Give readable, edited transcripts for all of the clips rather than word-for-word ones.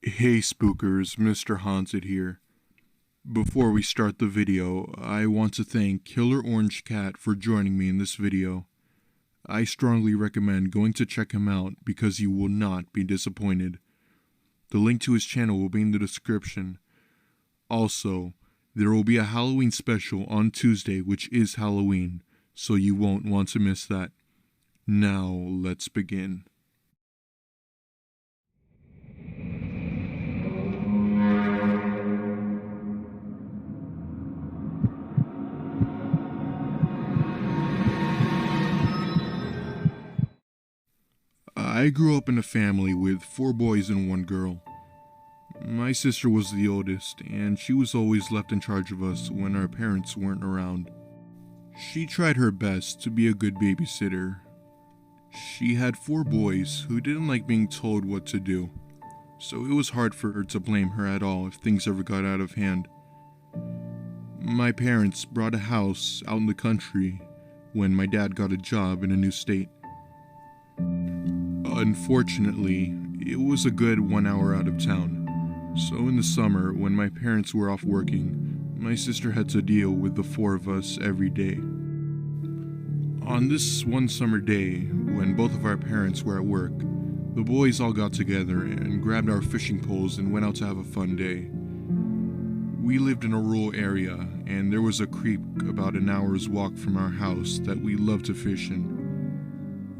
Hey spookers, Mr. Haunted here. Before we start the video, I want to thank Killer Orange Cat for joining me in this video. I strongly recommend going to check him out because you will not be disappointed. The link to his channel will be in the description. Also, there will be a Halloween special on Tuesday, which is Halloween, so you won't want to miss that. Now, let's begin. I grew up in a family with 4 boys and 1 girl. My sister was the oldest, and she was always left in charge of us when our parents weren't around. She tried her best to be a good babysitter. She had 4 boys who didn't like being told what to do, so it was hard for her to blame her at all if things ever got out of hand. My parents bought a house out in the country when my dad got a job in a new state. Unfortunately, it was a good 1 hour out of town, so in the summer when my parents were off working, my sister had to deal with the 4 of us every day. On this one summer day, when both of our parents were at work, the boys all got together and grabbed our fishing poles and went out to have a fun day. We lived in a rural area, and there was a creek about an hour's walk from our house that we loved to fish in.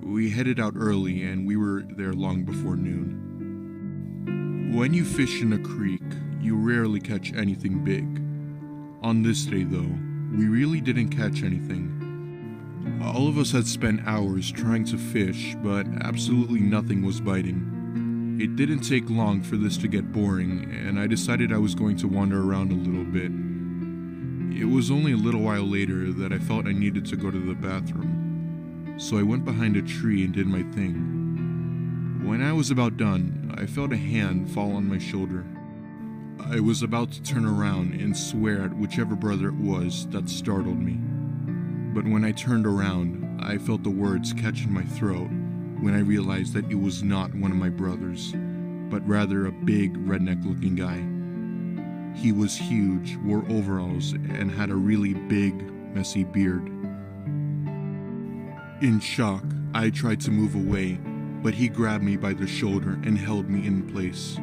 We headed out early and we were there long before noon. When you fish in a creek, you rarely catch anything big. On this day though, we really didn't catch anything. All of us had spent hours trying to fish, but absolutely nothing was biting. It didn't take long for this to get boring, and I decided I was going to wander around a little bit. It was only a little while later that I felt I needed to go to the bathroom. So I went behind a tree and did my thing. When I was about done, I felt a hand fall on my shoulder. I was about to turn around and swear at whichever brother it was that startled me. But when I turned around, I felt the words catch in my throat when I realized that it was not one of my brothers, but rather a big redneck-looking guy. He was huge, wore overalls, and had a really big, messy beard. In shock, I tried to move away, but he grabbed me by the shoulder and held me in place.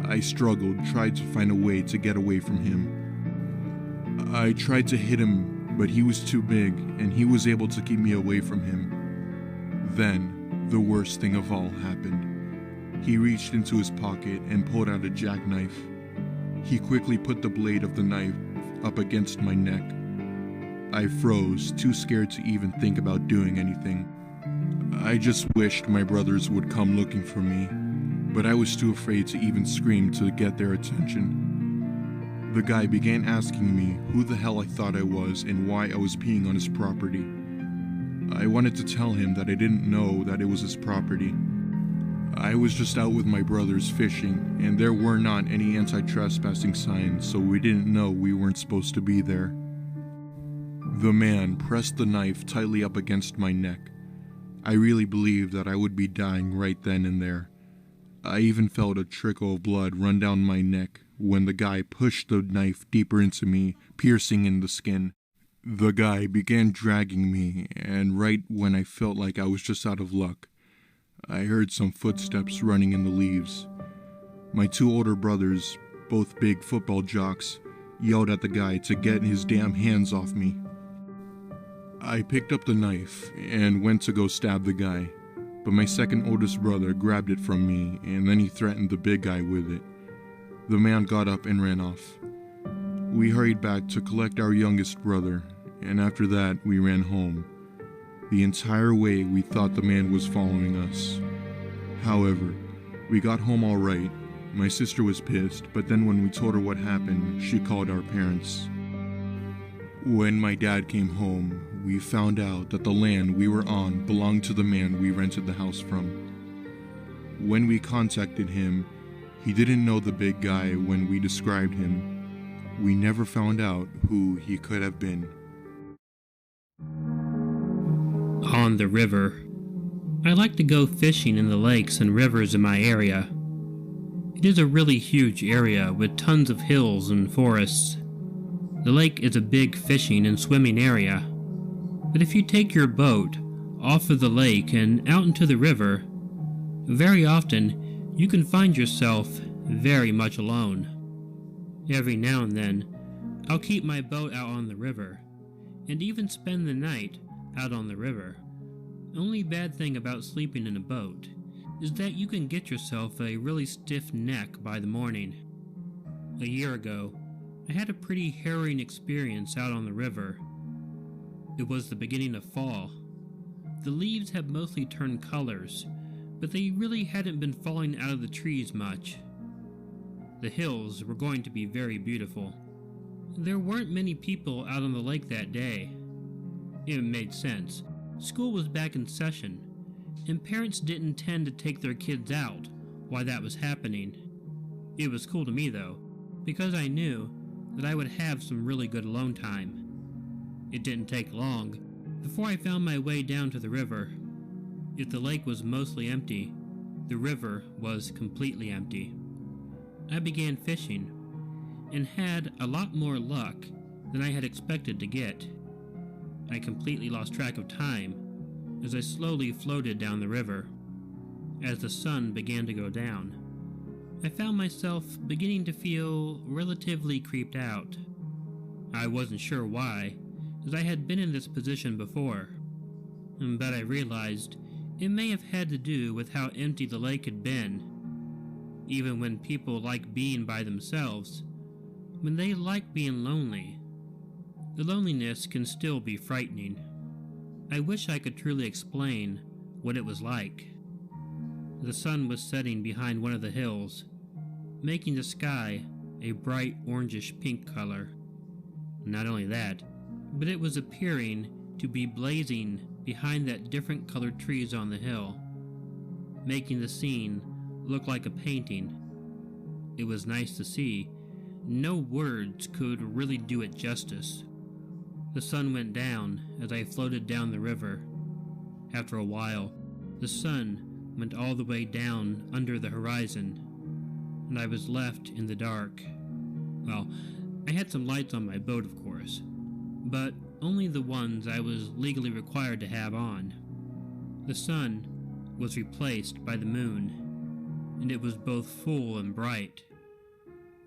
I struggled, tried to find a way to get away from him. I tried to hit him, but he was too big, and he was able to keep me away from him. Then, the worst thing of all happened. He reached into his pocket and pulled out a jackknife. He quickly put the blade of the knife up against my neck. I froze, too scared to even think about doing anything. I just wished my brothers would come looking for me, but I was too afraid to even scream to get their attention. The guy began asking me who the hell I thought I was and why I was peeing on his property. I wanted to tell him that I didn't know that it was his property. I was just out with my brothers fishing, and there were not any anti-trespassing signs, so we didn't know we weren't supposed to be there. The man pressed the knife tightly up against my neck. I really believed that I would be dying right then and there. I even felt a trickle of blood run down my neck when the guy pushed the knife deeper into me, piercing in the skin. The guy began dragging me, and right when I felt like I was just out of luck, I heard some footsteps running in the leaves. My 2 older brothers, both big football jocks, yelled at the guy to get his damn hands off me. I picked up the knife and went to go stab the guy, but my second oldest brother grabbed it from me and then he threatened the big guy with it. The man got up and ran off. We hurried back to collect our youngest brother, and after that we ran home. The entire way we thought the man was following us. However, we got home all right. My sister was pissed, but then when we told her what happened, she called our parents. When my dad came home, we found out that the land we were on belonged to the man we rented the house from. When we contacted him, he didn't know the big guy when we described him. We never found out who he could have been. On the river. I like to go fishing in the lakes and rivers in my area. It is a really huge area with tons of hills and forests. The lake is a big fishing and swimming area, but if you take your boat off of the lake and out into the river, very often you can find yourself very much alone. Every now and then, I'll keep my boat out on the river, and even spend the night out on the river. Only bad thing about sleeping in a boat is that you can get yourself a really stiff neck by the morning. A year ago, I had a pretty harrowing experience out on the river. It was the beginning of fall. The leaves had mostly turned colors, but they really hadn't been falling out of the trees much. The hills were going to be very beautiful. There weren't many people out on the lake that day. It made sense. School was back in session, and parents didn't tend to take their kids out while that was happening. It was cool to me though, because I knew that I would have some really good alone time. It didn't take long before I found my way down to the river. If the lake was mostly empty, the river was completely empty. I began fishing, and had a lot more luck than I had expected to get. I completely lost track of time as I slowly floated down the river. As the sun began to go down, I found myself beginning to feel relatively creeped out. I wasn't sure why, as I had been in this position before, but I realized it may have had to do with how empty the lake had been. Even when people like being by themselves, when they like being lonely, the loneliness can still be frightening. I wish I could truly explain what it was like. The sun was setting behind one of the hills, making the sky a bright orangish pink color. Not only that, but it was appearing to be blazing behind that different colored trees on the hill, making the scene look like a painting. It was nice to see. No words could really do it justice. The sun went down as I floated down the river. After a while, the sun went all the way down under the horizon, and I was left in the dark. Well, I had some lights on my boat, of course, but only the ones I was legally required to have on. The sun was replaced by the moon, and it was both full and bright.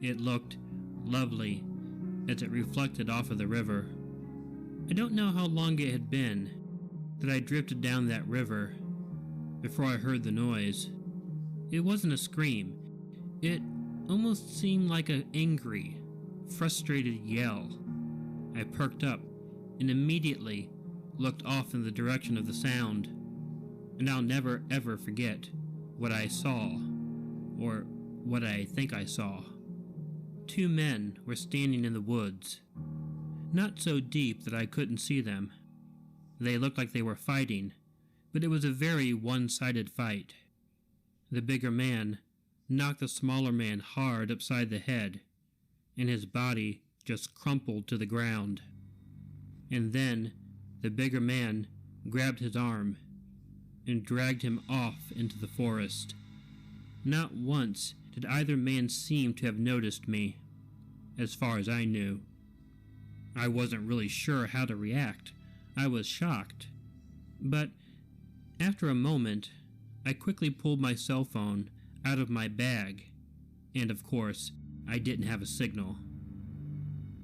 It looked lovely as it reflected off of the river. I don't know how long it had been that I drifted down that river before I heard the noise. It wasn't a scream. It almost seemed like an angry, frustrated yell. I perked up and immediately looked off in the direction of the sound, and I'll never ever forget what I saw, or what I think I saw. Two men were standing in the woods, not so deep that I couldn't see them. They looked like they were fighting, but it was a very one-sided fight. The bigger man knocked the smaller man hard upside the head, and his body just crumpled to the ground. And then the bigger man grabbed his arm and dragged him off into the forest. Not once did either man seem to have noticed me, as far as I knew. I wasn't really sure how to react. I was shocked. But after a moment, I quickly pulled my cell phone out of my bag, and of course, I didn't have a signal.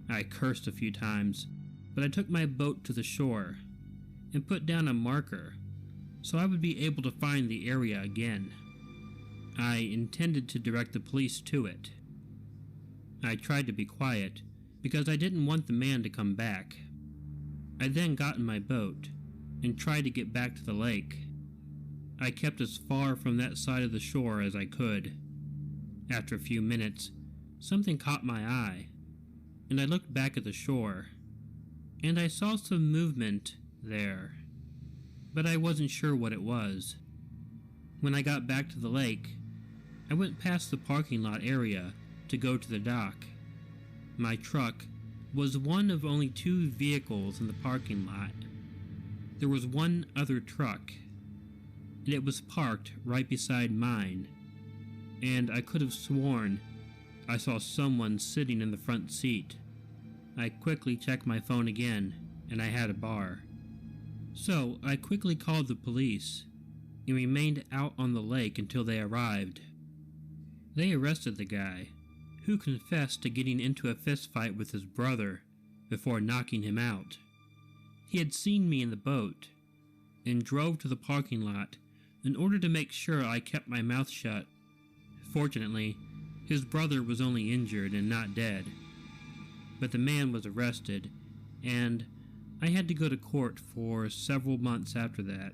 I cursed a few times, but I took my boat to the shore and put down a marker so I would be able to find the area again. I intended to direct the police to it. I tried to be quiet because I didn't want the man to come back. I then got in my boat and tried to get back to the lake. I kept as far from that side of the shore as I could. After a few minutes, something caught my eye, and I looked back at the shore, and I saw some movement there, but I wasn't sure what it was. When I got back to the lake, I went past the parking lot area to go to the dock. My truck was one of only 2 vehicles in the parking lot. There was one other truck, and it was parked right beside mine. and I could have sworn I saw someone sitting in the front seat. I quickly checked my phone again, and I had a bar. So I quickly called the police and remained out on the lake until they arrived. They arrested the guy, who confessed to getting into a fist fight with his brother before knocking him out. He had seen me in the boat and drove to the parking lot in order to make sure I kept my mouth shut. Fortunately, his brother was only injured and not dead, but the man was arrested, and I had to go to court for several months after that.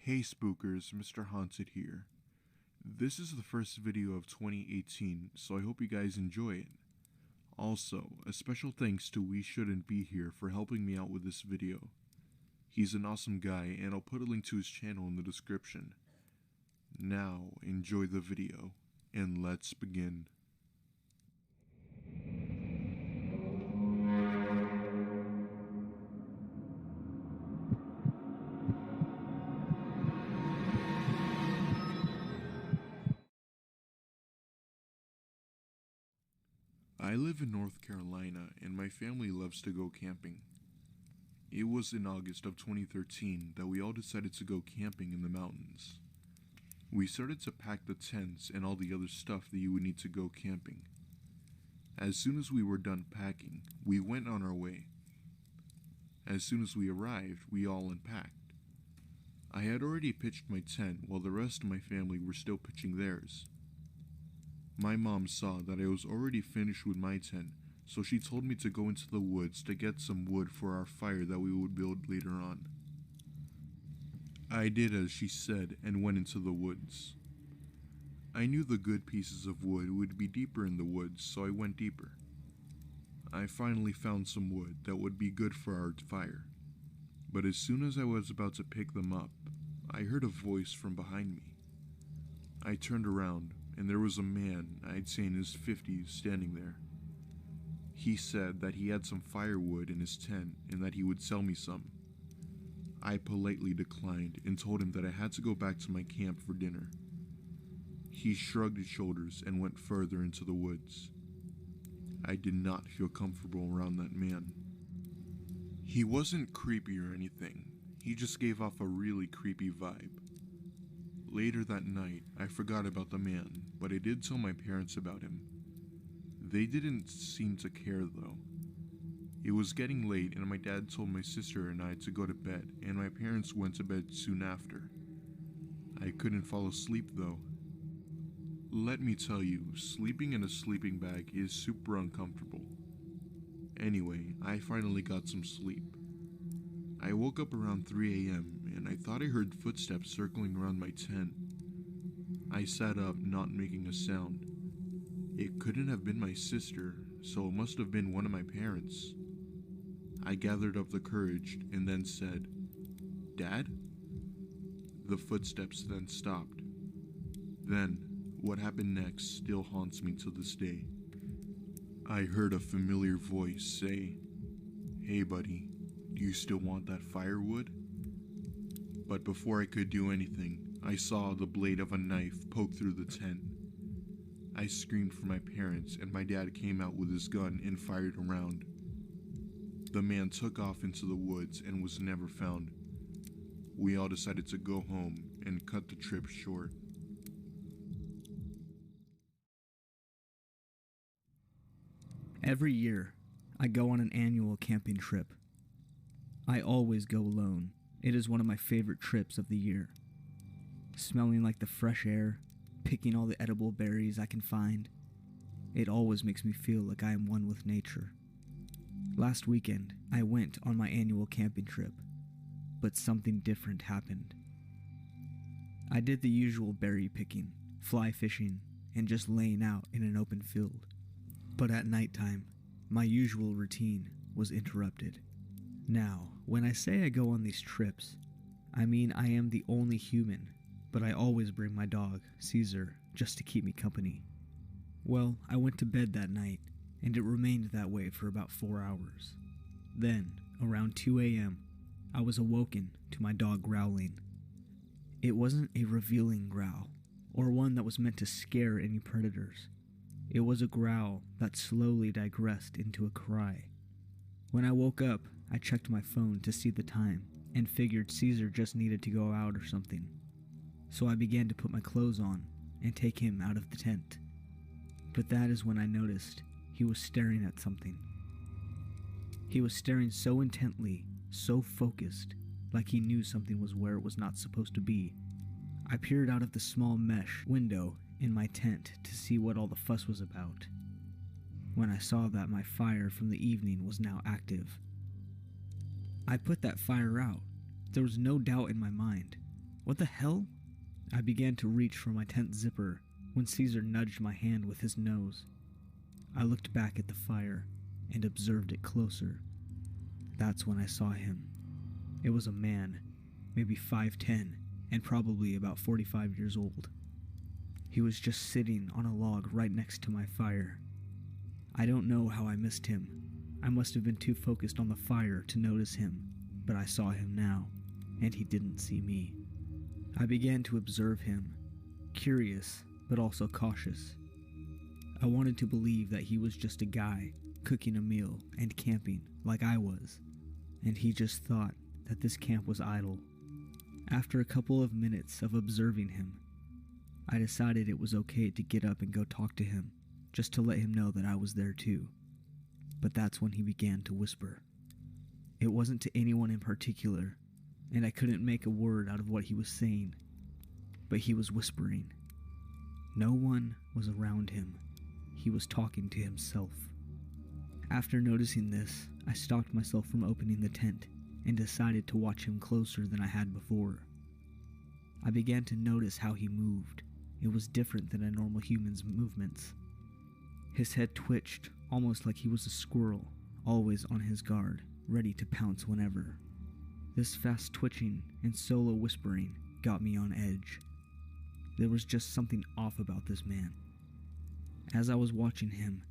Hey spookers, Mr.Haunted here. This is the first video of 2018, so I hope you guys enjoy it. Also, a special thanks to We Shouldn't Be Here for helping me out with this video. He's an awesome guy, and I'll put a link to his channel in the description. Now, enjoy the video, and let's begin. I live in North Carolina, and my family loves to go camping. It was in August of 2013 that we all decided to go camping in the mountains. We started to pack the tents and all the other stuff that you would need to go camping. As soon as we were done packing, we went on our way. As soon as we arrived, we all unpacked. I had already pitched my tent while the rest of my family were still pitching theirs. My mom saw that I was already finished with my tent, so she told me to go into the woods to get some wood for our fire that we would build later on. I did as she said and went into the woods. I knew the good pieces of wood would be deeper in the woods, so I went deeper. I finally found some wood that would be good for our fire, but as soon as I was about to pick them up, I heard a voice from behind me. I turned around, and there was a man, I'd say in his 50s, standing there. He said that he had some firewood in his tent and that he would sell me some. I politely declined and told him that I had to go back to my camp for dinner. He shrugged his shoulders and went further into the woods. I did not feel comfortable around that man. He wasn't creepy or anything, he just gave off a really creepy vibe. Later that night, I forgot about the man, but I did tell my parents about him. They didn't seem to care though. It was getting late and my dad told my sister and I to go to bed, and my parents went to bed soon after. I couldn't fall asleep though. Let me tell you, sleeping in a sleeping bag is super uncomfortable. Anyway, I finally got some sleep. I woke up around 3 a.m. and I thought I heard footsteps circling around my tent. I sat up, not making a sound. It couldn't have been my sister, so it must have been one of my parents. I gathered up the courage and then said, "Dad?" The footsteps then stopped. Then, what happened next still haunts me to this day. I heard a familiar voice say, "Hey buddy, do you still want that firewood?" But before I could do anything, I saw the blade of a knife poke through the tent. I screamed for my parents, and my dad came out with his gun and fired a round. The man took off into the woods and was never found. We all decided to go home and cut the trip short. Every year, I go on an annual camping trip. I always go alone. It is one of my favorite trips of the year. Smelling like the fresh air, picking all the edible berries I can find. It always makes me feel like I am one with nature. Last weekend, I went on my annual camping trip, but something different happened. I did the usual berry picking, fly fishing, and just laying out in an open field. But at nighttime, my usual routine was interrupted. Now, when I say I go on these trips, I mean I am the only human but I always bring my dog, Caesar, just to keep me company. Well, I went to bed that night, and it remained that way for about 4 hours. Then, around 2 a.m., I was awoken to my dog growling. It wasn't a revealing growl, or one that was meant to scare any predators. It was a growl that slowly digressed into a cry. When I woke up, I checked my phone to see the time, and figured Caesar just needed to go out or something. So I began to put my clothes on, and take him out of the tent. But that is when I noticed he was staring at something. He was staring so intently, so focused, like he knew something was where it was not supposed to be. I peered out of the small mesh window in my tent to see what all the fuss was about, when I saw that my fire from the evening was now active. I put that fire out. There was no doubt in my mind. What the hell? I began to reach for my tent zipper when Caesar nudged my hand with his nose. I looked back at the fire and observed it closer. That's when I saw him. It was a man, maybe 5'10", and probably about 45 years old. He was just sitting on a log right next to my fire. I don't know how I missed him. I must have been too focused on the fire to notice him, but I saw him now, and he didn't see me. I began to observe him, curious but also cautious. I wanted to believe that he was just a guy cooking a meal and camping like I was, and he just thought that this camp was idle. After a couple of minutes of observing him, I decided it was okay to get up and go talk to him, just to let him know that I was there too. But that's when he began to whisper. It wasn't to anyone in particular, and I couldn't make a word out of what he was saying, but he was whispering. No one was around him. He was talking to himself. After noticing this, I stopped myself from opening the tent and decided to watch him closer than I had before. I began to notice how he moved. It was different than a normal human's movements. His head twitched, almost like he was a squirrel, always on his guard, ready to pounce whenever. This fast twitching and solo whispering got me on edge. There was just something off about this man. As I was watching him,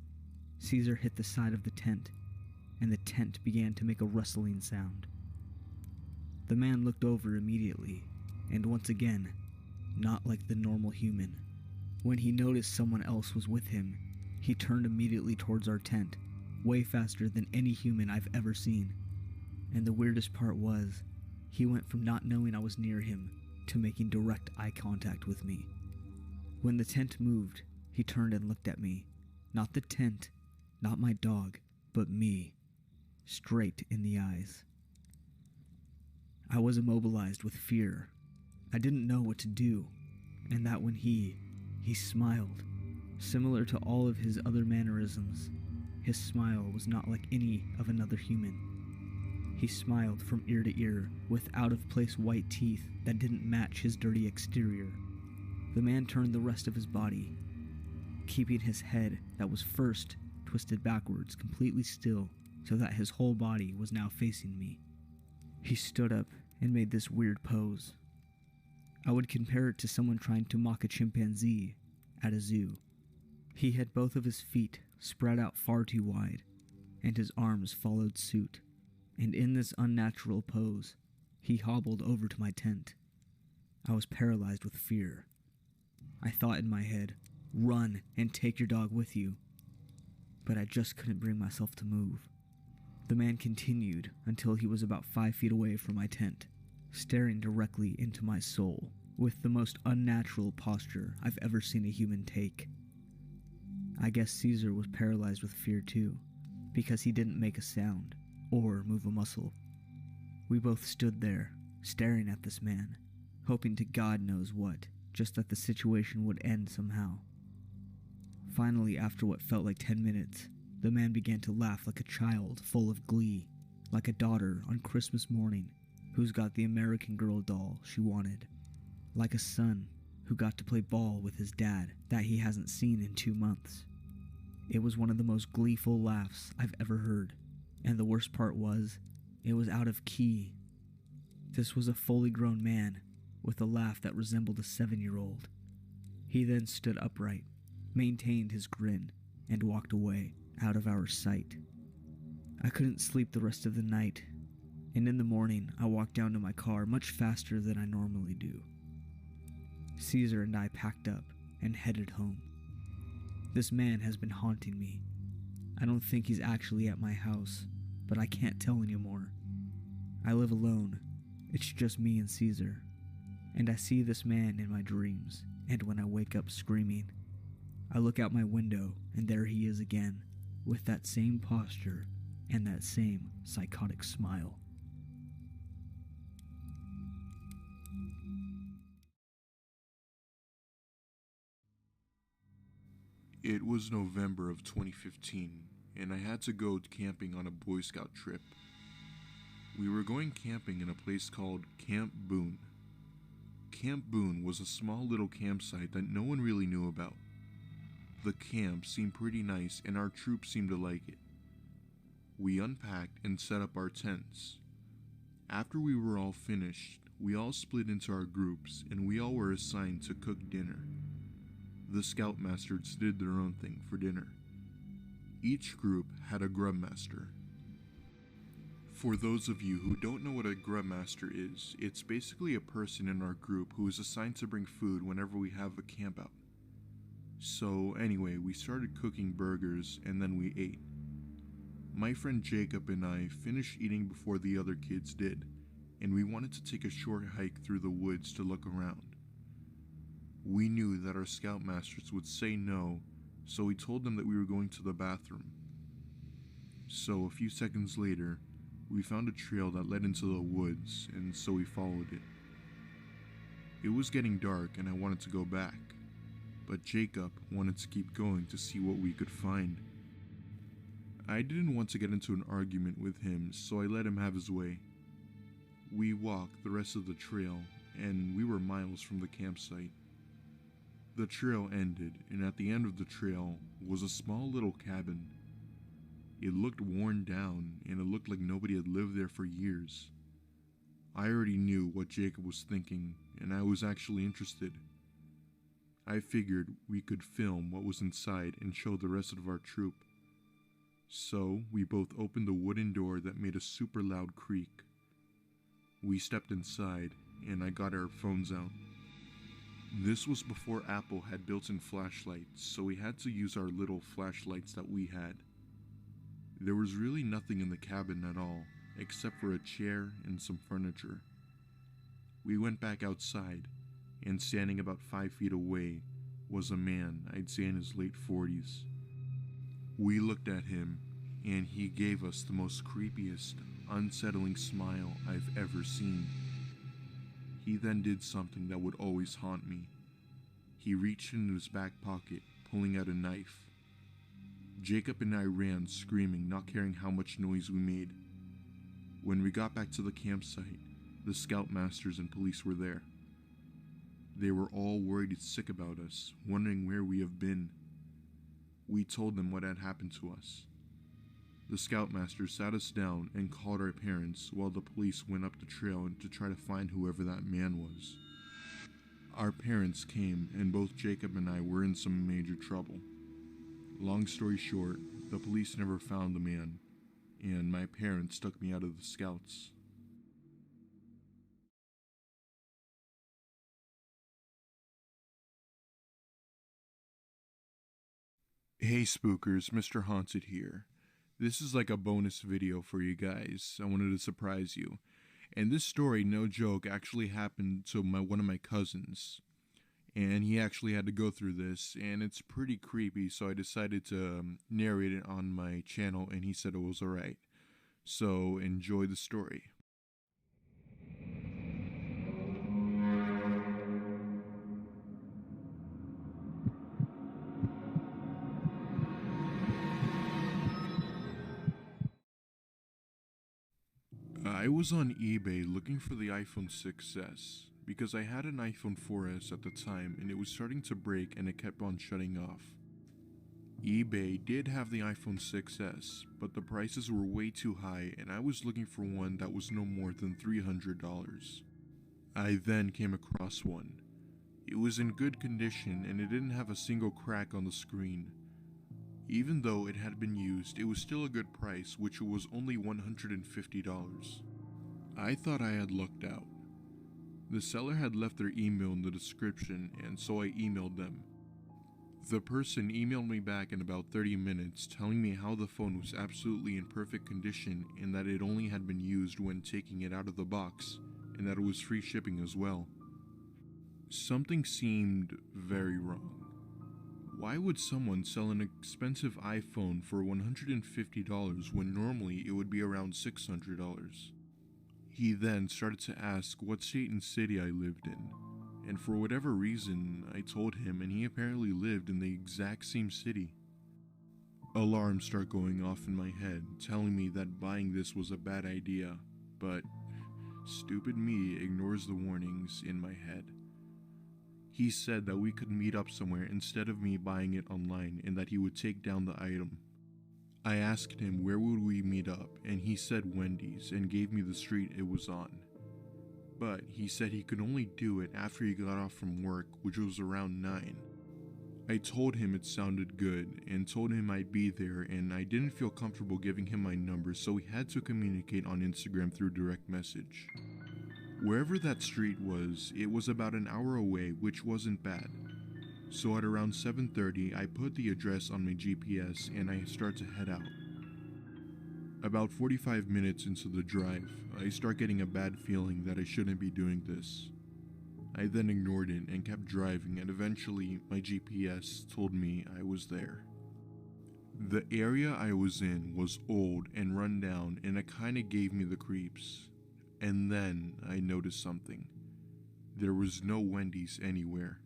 Caesar hit the side of the tent, and the tent began to make a rustling sound. The man looked over immediately, and once again, not like the normal human. When he noticed someone else was with him, he turned immediately towards our tent, way faster than any human I've ever seen. And the weirdest part was, he went from not knowing I was near him to making direct eye contact with me. When the tent moved, he turned and looked at me. Not the tent, not my dog, but me, straight in the eyes. I was immobilized with fear. I didn't know what to do, and that when he smiled, similar to all of his other mannerisms. His smile was not like any of another human. He smiled from ear to ear with out-of-place white teeth that didn't match his dirty exterior. The man turned the rest of his body, keeping his head that was first twisted backwards completely still so that his whole body was now facing me. He stood up and made this weird pose. I would compare it to someone trying to mock a chimpanzee at a zoo. He had both of his feet spread out far too wide, and his arms followed suit, and in this unnatural pose, he hobbled over to my tent. I was paralyzed with fear. I thought in my head, run and take your dog with you. But I just couldn't bring myself to move. The man continued until he was about 5 feet away from my tent, staring directly into my soul with the most unnatural posture I've ever seen a human take. I guess Caesar was paralyzed with fear too, because he didn't make a sound or move a muscle. We both stood there, staring at this man, hoping to God knows what, just that the situation would end somehow. Finally, after what felt like 10 minutes, the man began to laugh like a child full of glee, like a daughter on Christmas morning who's got the American Girl doll she wanted, like a son who got to play ball with his dad that he hasn't seen in 2 months. It was one of the most gleeful laughs I've ever heard, and the worst part was, it was out of key. This was a fully grown man, with a laugh that resembled a 7-year-old. He then stood upright, maintained his grin, and walked away, out of our sight. I couldn't sleep the rest of the night, and in the morning I walked down to my car much faster than I normally do. Caesar and I packed up and headed home. This man has been haunting me. I don't think he's actually at my house, but I can't tell anymore. I live alone. It's just me and Caesar. And I see this man in my dreams, and when I wake up screaming, I look out my window and there he is again, with that same posture and that same psychotic smile. It was November of 2015, and I had to go camping on a Boy Scout trip. We were going camping in a place called Camp Boone. Camp Boone was a small little campsite that no one really knew about. The camp seemed pretty nice and our troop seemed to like it. We unpacked and set up our tents. After we were all finished, we all split into our groups and we all were assigned to cook dinner. The scoutmasters did their own thing for dinner. Each group had a grub master. For those of you who don't know what a grub master is, it's basically a person in our group who is assigned to bring food whenever we have a camp out. So anyway, we started cooking burgers and then we ate. My friend Jacob and I finished eating before the other kids did, and we wanted to take a short hike through the woods to look around. We knew that our scoutmasters would say no, so we told them that we were going to the bathroom. So a few seconds later, we found a trail that led into the woods, and so we followed it. It was getting dark and I wanted to go back, but Jacob wanted to keep going to see what we could find. I didn't want to get into an argument with him, so I let him have his way. We walked the rest of the trail, and we were miles from the campsite. The trail ended, and at the end of the trail was a small little cabin. It looked worn down, and it looked like nobody had lived there for years. I already knew what Jacob was thinking, and I was actually interested. I figured we could film what was inside and show the rest of our troop. So, we both opened the wooden door that made a super loud creak. We stepped inside, and I got our phones out. This was before Apple had built-in flashlights, so we had to use our little flashlights that we had. There was really nothing in the cabin at all, except for a chair and some furniture. We went back outside, and standing about 5 feet away was a man I'd say in his late 40s. We looked at him, and he gave us the most creepiest, unsettling smile I've ever seen. He then did something that would always haunt me. He reached into his back pocket, pulling out a knife. Jacob and I ran, screaming, not caring how much noise we made. When we got back to the campsite, the scoutmasters and police were there. They were all worried and sick about us, wondering where we have been. We told them what had happened to us. The scoutmaster sat us down and called our parents while the police went up the trail to try to find whoever that man was. Our parents came and both Jacob and I were in some major trouble. Long story short, the police never found the man, and my parents took me out of the scouts. Hey spookers, Mr.Haunted here. This is like a bonus video for you guys. I wanted to surprise you. And this story, no joke, actually happened to one of my cousins. And he actually had to go through this, and it's pretty creepy, so I decided to narrate it on my channel, and he said it was alright. So enjoy the story. I was on eBay looking for the iPhone 6s because I had an iPhone 4S at the time and it was starting to break and it kept on shutting off. eBay did have the iPhone 6s, but the prices were way too high and I was looking for one that was no more than $300. I then came across one. It was in good condition and it didn't have a single crack on the screen. Even though it had been used, it was still a good price, which was only $150. I thought I had lucked out. The seller had left their email in the description, and so I emailed them. The person emailed me back in about 30 minutes telling me how the phone was absolutely in perfect condition and that it only had been used when taking it out of the box, and that it was free shipping as well. Something seemed very wrong. Why would someone sell an expensive iPhone for $150 when normally it would be around $600? He then started to ask what state and city I lived in, and for whatever reason, I told him, and he apparently lived in the exact same city. Alarms start going off in my head, telling me that buying this was a bad idea, but stupid me ignores the warnings in my head. He said that we could meet up somewhere instead of me buying it online and that he would take down the item. I asked him where would we meet up, and he said Wendy's and gave me the street it was on. But he said he could only do it after he got off from work, which was around 9. I told him it sounded good and told him I'd be there, and I didn't feel comfortable giving him my number, so we had to communicate on Instagram through direct message. Wherever that street was, it was about an hour away, which wasn't bad. So at around 7:30, I put the address on my GPS and I start to head out. About 45 minutes into the drive, I start getting a bad feeling that I shouldn't be doing this. I then ignored it and kept driving, and eventually my GPS told me I was there. The area I was in was old and run down, and it kinda gave me the creeps. And then I noticed something. There was no Wendy's anywhere.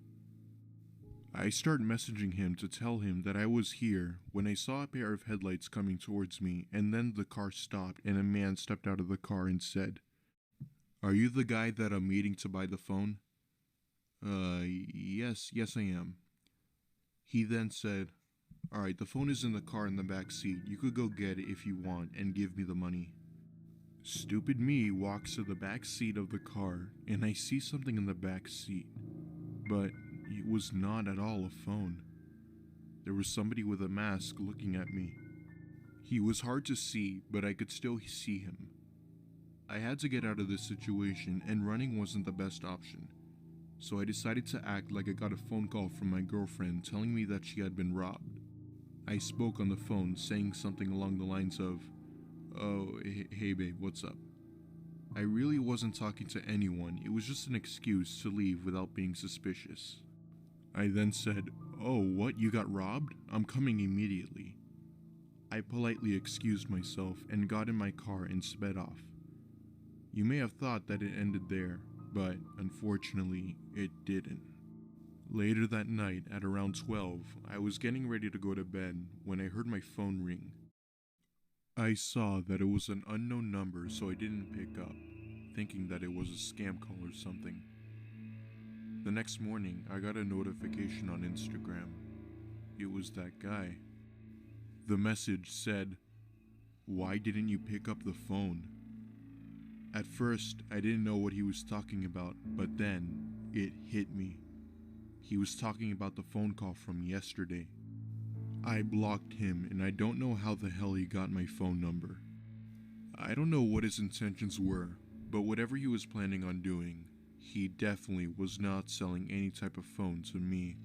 I start messaging him to tell him that I was here when I saw a pair of headlights coming towards me, and then the car stopped and a man stepped out of the car and said, "Are you the guy that I'm meeting to buy the phone?" Yes I am. He then said, "Alright, the phone is in the car in the back seat. You could go get it if you want and give me the money." Stupid me walks to the back seat of the car and I see something in the back seat, but it was not at all a phone. There was somebody with a mask looking at me. He was hard to see, but I could still see him. I had to get out of this situation, and running wasn't the best option. So I decided to act like I got a phone call from my girlfriend telling me that she had been robbed. I spoke on the phone saying something along the lines of, "Oh, hey babe, what's up?" I really wasn't talking to anyone, it was just an excuse to leave without being suspicious. I then said, "Oh, what, you got robbed? I'm coming immediately." I politely excused myself and got in my car and sped off. You may have thought that it ended there, but unfortunately, it didn't. Later that night, at around 12, I was getting ready to go to bed when I heard my phone ring. I saw that it was an unknown number, so I didn't pick up, thinking that it was a scam call or something. The next morning, I got a notification on Instagram. It was that guy. The message said, "Why didn't you pick up the phone?" At first, I didn't know what he was talking about, but then it hit me. He was talking about the phone call from yesterday. I blocked him, and I don't know how the hell he got my phone number. I don't know what his intentions were, but whatever he was planning on doing, he definitely was not selling any type of phone to me.